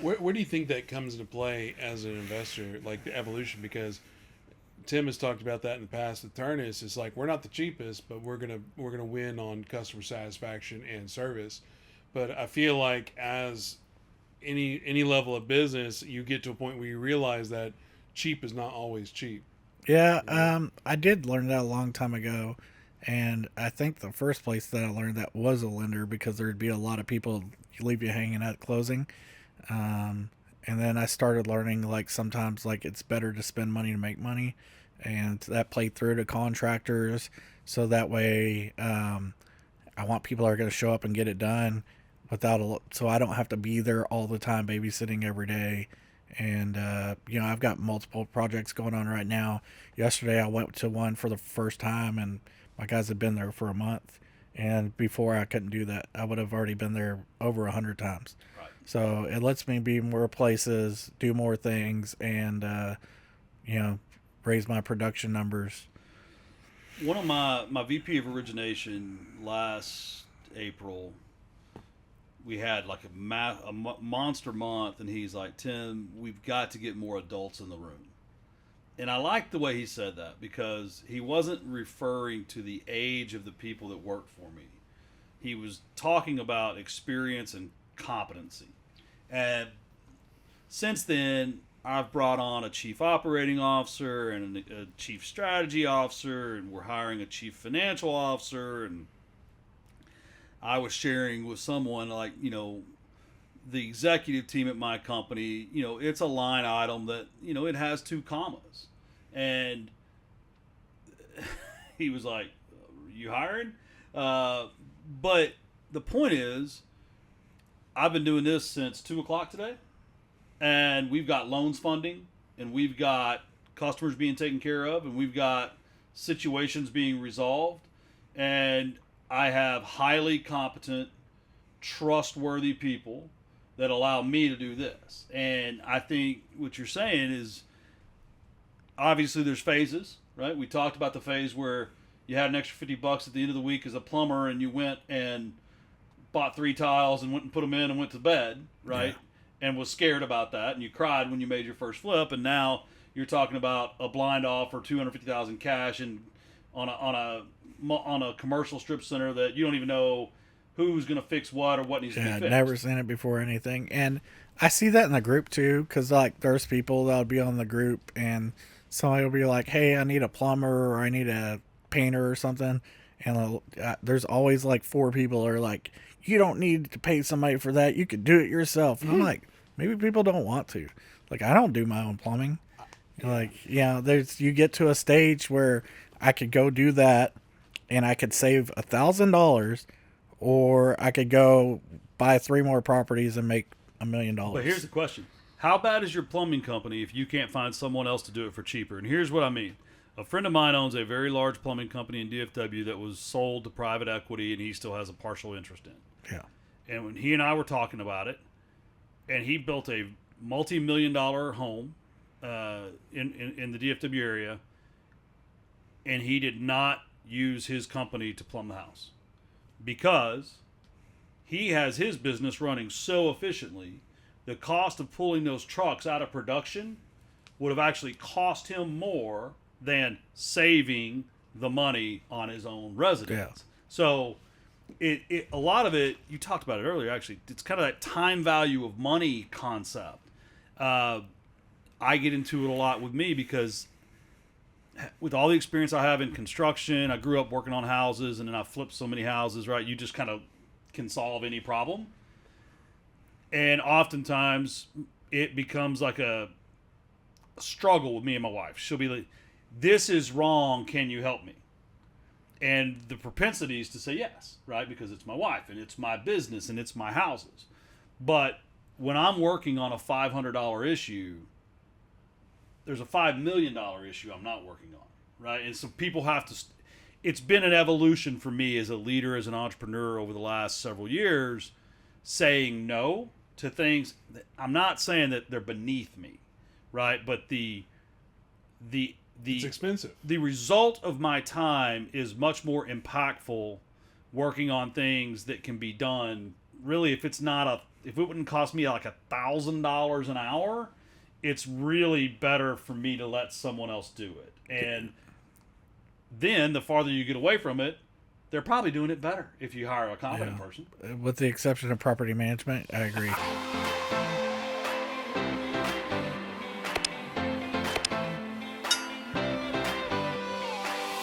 Where do you think that comes into play as an investor, like the evolution? Because Tim has talked about that in the past. With Ternus, it's like we're not the cheapest, but we're gonna win on customer satisfaction and service. But I feel like as any level of business, you get to a point where you realize that cheap is not always cheap. Yeah, You know? I did learn that a long time ago, and I think the first place that I learned that was a lender because there'd be a lot of people leave you hanging at closing. Um, and then I started learning like sometimes like it's better to spend money to make money, and that played through to contractors. So that way, I want people that are going to show up and get it done so I don't have to be there all the time babysitting every day. And I've got multiple projects going on right now. Yesterday I went to one for the first time, and my guys had been there for a month. And before I couldn't do that, I would have already been there over 100 times. Right. So it lets me be more places, do more things, and you know, raise my production numbers. One of my VP of origination last April, we had like a monster month, and he's like, Tim, we've got to get more adults in the room. And I liked the way he said that because he wasn't referring to the age of the people that work for me. He was talking about experience and competency. And since then, I've brought on a chief operating officer and a chief strategy officer, and we're hiring a chief financial officer. And I was sharing with someone like, the executive team at my company, it's a line item that, it has two commas. And he was like, you hiring? But the point is, I've been doing this since 2 o'clock today, and we've got loans funding, and we've got customers being taken care of, and we've got situations being resolved. And I have highly competent, trustworthy people that allow me to do this. And I think what you're saying is obviously there's phases, right? We talked about the phase where you had an extra $50 at the end of the week as a plumber, and you went and bought 3 tiles and went and put them in and went to bed, right? Yeah. And was scared about that, and you cried when you made your first flip. And now you're talking about a blind offer, 250,000 cash, and on a commercial strip center that you don't even know who's going to fix what or what needs to be fixed. Never seen it before or anything. And I see that in the group too, because like there's people that'll be on the group, and somebody will be like, "Hey, I need a plumber or I need a painter or something," and there's always like 4 people are like, "You don't need to pay somebody for that. You could do it yourself." And I'm like, maybe people don't want to. Like I don't do my own plumbing. Like there's you get to a stage where I could go do that, and I could save $1,000, or I could go buy 3 more properties and make $1 million. But here's the question. How bad is your plumbing company if you can't find someone else to do it for cheaper? And here's what I mean. A friend of mine owns a very large plumbing company in DFW that was sold to private equity, and he still has a partial interest in. Yeah. And when he and I were talking about it, and he built a multi-million-dollar home in the DFW area, and he did not use his company to plumb the house because he has his business running so efficiently. The cost of pulling those trucks out of production would have actually cost him more than saving the money on his own residence. Yeah. So a lot of it, you talked about it earlier, actually, it's kind of that time value of money concept. I get into it a lot with me because with all the experience I have in construction, I grew up working on houses, and then I flipped so many houses, right? You just kind of can solve any problem. And oftentimes it becomes like a struggle with me and my wife. She'll be like, this is wrong. Can you help me? And the propensity is to say yes, right? Because it's my wife and it's my business and it's my houses. But when I'm working on a $500 issue, there's a $5 million issue I'm not working on, right? And so people have to, it's been an evolution for me as a leader, as an entrepreneur over the last several years, saying no to things. I'm not saying that they're beneath me, right? But it's expensive. The result of my time is much more impactful working on things that can be done. Really, if it's not if it wouldn't cost me like $1,000 an hour, it's really better for me to let someone else do it. And then the farther you get away from it, they're probably doing it better if you hire a competent person. With the exception of property management, I agree.